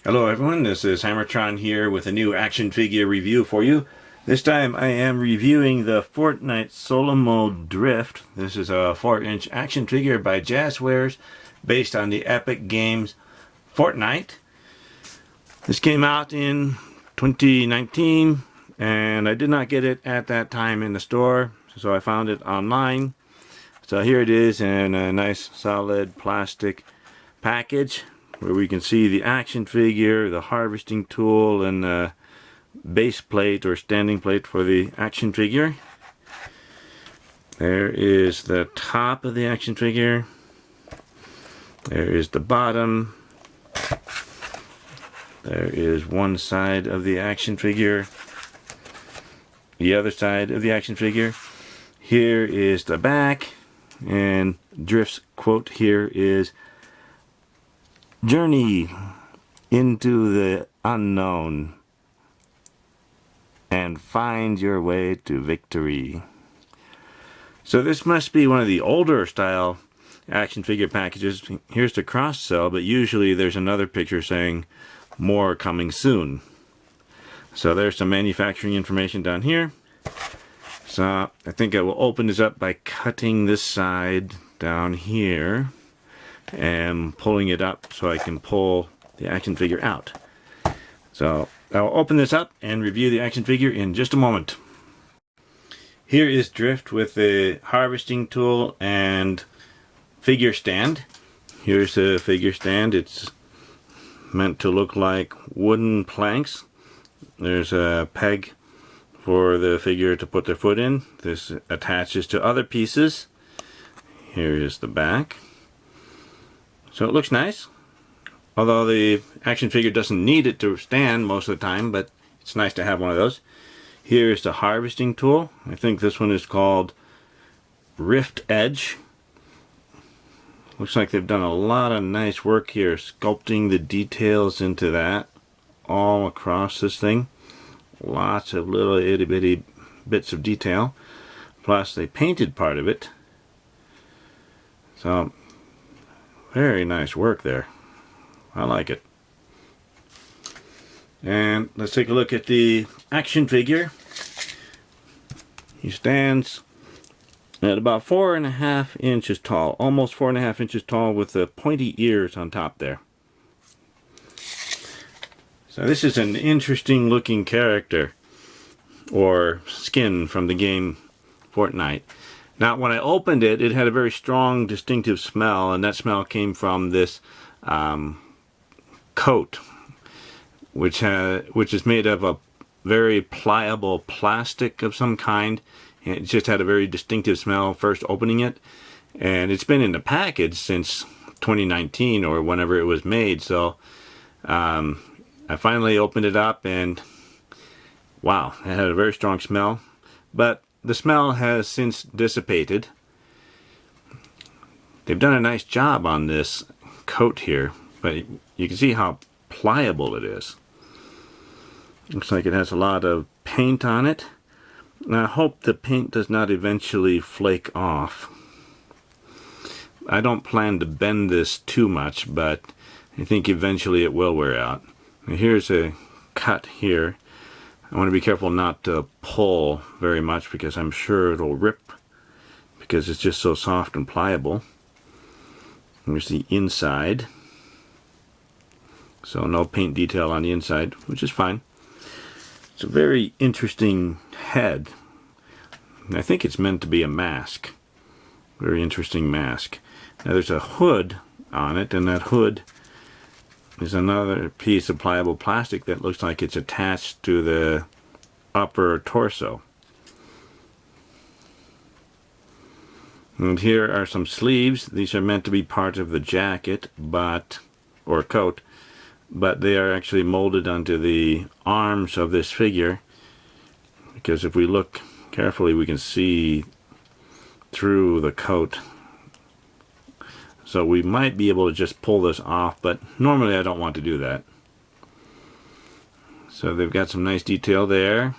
Hello everyone, this is HammerTron here with a new action figure review for you. This time I am reviewing the Fortnite Solo Mode Drift. This is a 4-inch action figure by Jazzwares based on the epic games Fortnite. This came out in 2019 and I did not get it at that time in the store, so I found it online. So here it is in a nice solid plastic package, where we can see the action figure, the harvesting tool, and the base plate or standing plate for the action figure. There is the top of the action figure. There is the bottom. There is one side of the action figure. The other side of the action figure. Here is the back. And Drift's quote here is, "Journey into the unknown and find your way to victory." So this must be one of the older style action figure packages. Here's the cross sell, but usually there's another picture saying more coming soon. So there's some manufacturing information down here. So I think I will open this up by cutting this side down here and pulling it up so I can pull the action figure out. So I'll open this up and review the action figure in just a moment. Here is Drift with the harvesting tool and figure stand. Here's the figure stand. It's meant to look like wooden planks. There's a peg for the figure to put their foot in. This attaches to other pieces. Here is the back. So it looks nice, although the action figure doesn't need it to stand most of the time, but it's nice to have one of those. Here's the harvesting tool. I think this one is called Rift Edge. Looks like they've done a lot of nice work here, sculpting the details into that all across this thing. Lots of little itty bitty bits of detail. Plus they painted part of it. So very nice work there. I like it. And let's take a look at the action figure. He stands at about 4.5 inches tall, almost 4.5 inches tall, with the pointy ears on top there. So this is an interesting looking character, or skin, from the game Fortnite. Now when I opened it, it had a very strong distinctive smell, and that smell came from this coat, which is made of a very pliable plastic of some kind. And it just had a very distinctive smell first opening it, and it's been in the package since 2019 or whenever it was made. So I finally opened it up, and wow, it had a very strong smell, but the smell has since dissipated. They've done a nice job on this coat here, but you can see how pliable it is. Looks like it has a lot of paint on it. And I hope the paint does not eventually flake off. I don't plan to bend this too much, but I think eventually it will wear out. And here's a cut here. I want to be careful not to pull very much, because I'm sure it'll rip, because it's just so soft and pliable. Here's the inside. So no paint detail on the inside, which is fine. It's a very interesting head. I think it's meant to be a mask. Very interesting mask. Now there's a hood on it, and that hood is another piece of pliable plastic that looks like it's attached to the upper torso. And here are some sleeves. These are meant to be part of the jacket, or coat, but they are actually molded onto the arms of this figure, because if we look carefully we can see through the coat. So we might be able to just pull this off, but normally I don't want to do that. So they've got some nice detail there,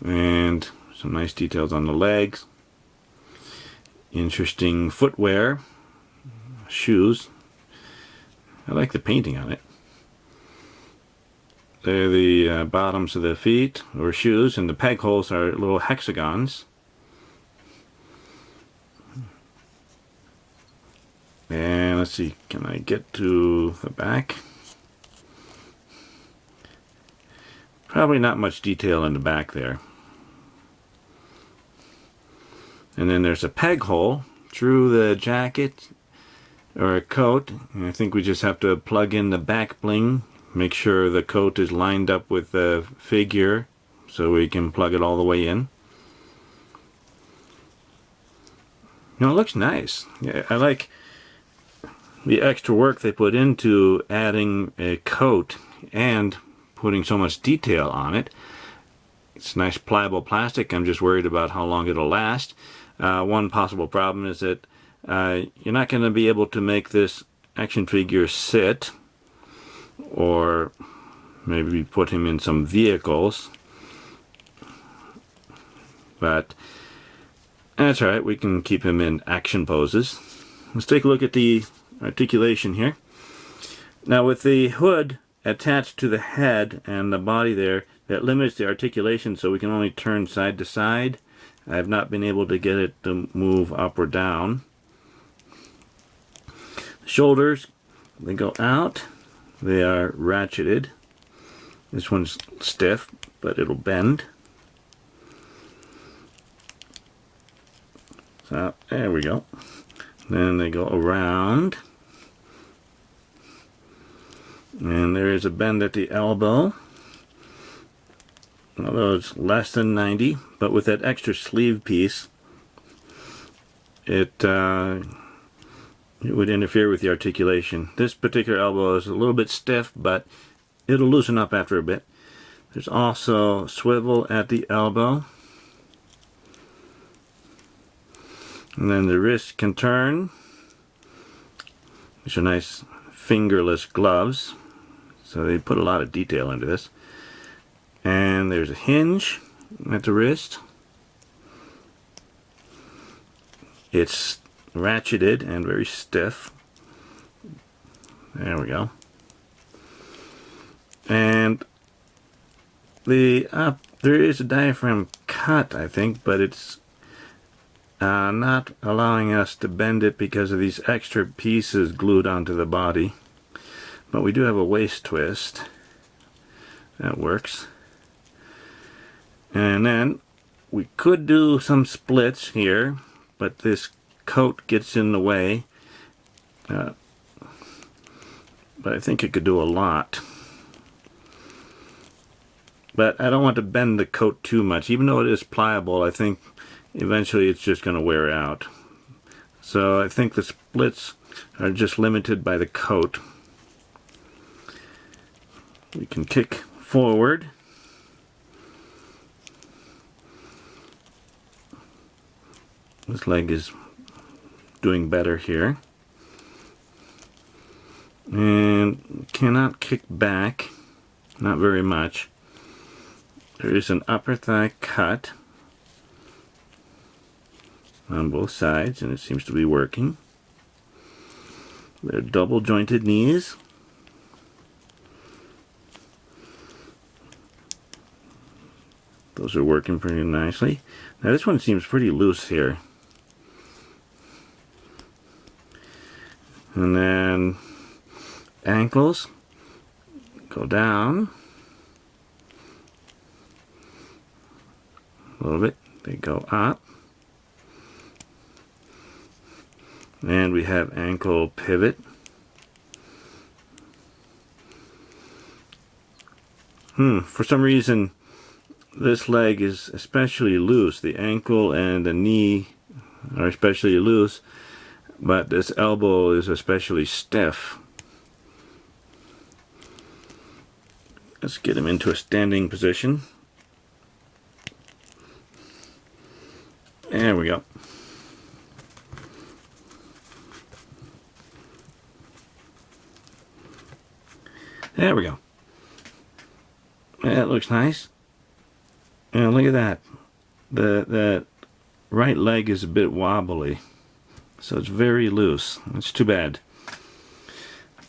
and some nice details on the legs. Interesting footwear, shoes. I like the painting on it. They're the bottoms of the feet or shoes, and the peg holes are little hexagons. And let's see, can I get to the back? Probably not much detail in the back there. And then there's a peg hole through the jacket or a coat, and I think we just have to plug in the back bling, make sure the coat is lined up with the figure so we can plug it all the way in. You know, it looks nice. Yeah, I like the extra work they put into adding a coat and putting so much detail on it. It's nice pliable plastic. I'm just worried about how long it'll last. One possible problem is that you're not going to be able to make this action figure sit, or maybe put him in some vehicles, but that's alright, we can keep him in action poses. Let's take a look at the articulation here. Now, with the hood attached to the head and the body there, that limits the articulation, so we can only turn side to side. I have not been able to get it to move up or down. The shoulders, they go out. They are ratcheted. This one's stiff, but it'll bend. So, there we go. Then they go around. And there is a bend at the elbow. Although it's less than 90, but with that extra sleeve piece, it would interfere with the articulation. This particular elbow is a little bit stiff, but it'll loosen up after a bit. There's also swivel at the elbow. And then the wrist can turn. These are nice fingerless gloves, so they put a lot of detail into this. And there's a hinge at the wrist. It's ratcheted and very stiff. There we go. And there is a diaphragm cut, I think, but it's not allowing us to bend it because of these extra pieces glued onto the body. But we do have a waist twist. That works. And then we could do some splits here, but this coat gets in the way. But I think it could do a lot. But I don't want to bend the coat too much. Even though it is pliable, I think eventually it's just going to wear out. So I think the splits are just limited by the coat. We can kick forward. This leg is doing better here. And cannot kick back, not very much. There is an upper thigh cut on both sides, and it seems to be working. They're double jointed knees. Those are working pretty nicely. Now this one seems pretty loose here. And then ankles go down a little bit, they go up, and we have ankle pivot. For some reason this leg is especially loose. The ankle and the knee are especially loose, but this elbow is especially stiff. Let's get him into a standing position. There we go. There we go. That looks nice. And look at that. The right leg is a bit wobbly, so it's very loose. It's too bad.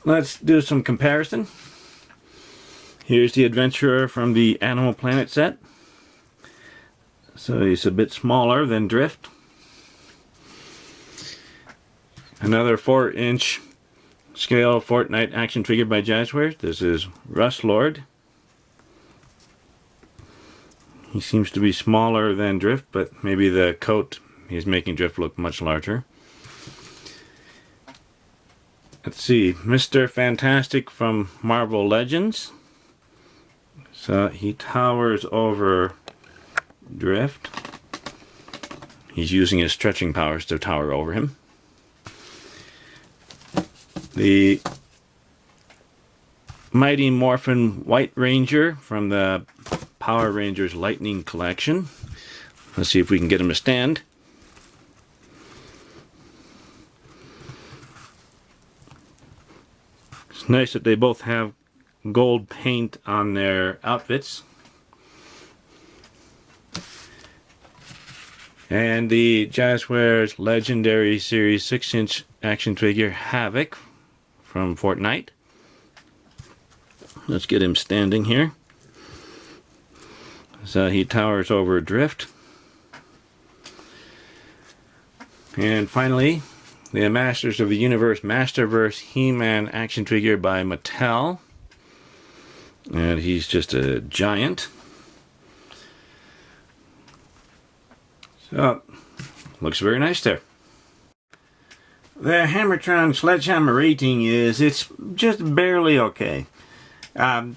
Let's do some comparison. Here's the adventurer from the Animal Planet set. So he's a bit smaller than Drift. Another 4-inch scale Fortnite action figure by Jazzwares. This is Rust Lord. He seems to be smaller than Drift, but maybe the coat is making Drift look much larger. Let's see, Mr. Fantastic from Marvel Legends. So he towers over Drift. He's using his stretching powers to tower over him. The Mighty Morphin White Ranger from the Power Rangers Lightning Collection. Let's see if we can get him to stand. It's nice that they both have gold paint on their outfits. And the Jazzwares Legendary Series 6-inch action figure Havoc from Fortnite. Let's get him standing here. So he towers over Drift. And finally, the Masters of the Universe Masterverse He-Man action figure by Mattel. And he's just a giant. So, looks very nice there. The HammerTron Sledgehammer rating is, it's just barely okay. I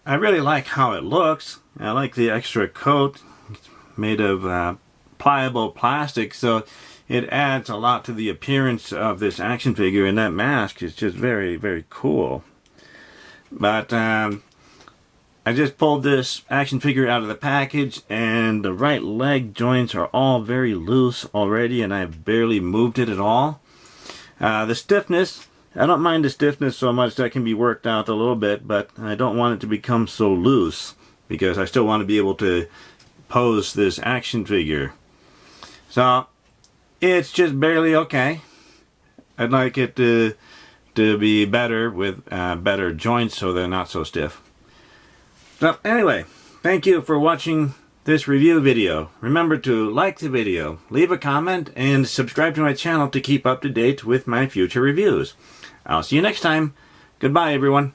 really like how it looks. I like the extra coat. It's made of pliable plastic, so it adds a lot to the appearance of this action figure, and that mask is just very, very cool. But I just pulled this action figure out of the package, and the right leg joints are all very loose already, and I've barely moved it at all. The stiffness, I don't mind the stiffness so much. That can be worked out a little bit, but I don't want it to become so loose, because I still want to be able to pose this action figure. So it's just barely okay. I'd like it to be better with better joints so they're not so stiff. So anyway, thank you for watching this review video. Remember to like the video, leave a comment, and subscribe to my channel to keep up to date with my future reviews. I'll see you next time. Goodbye, everyone.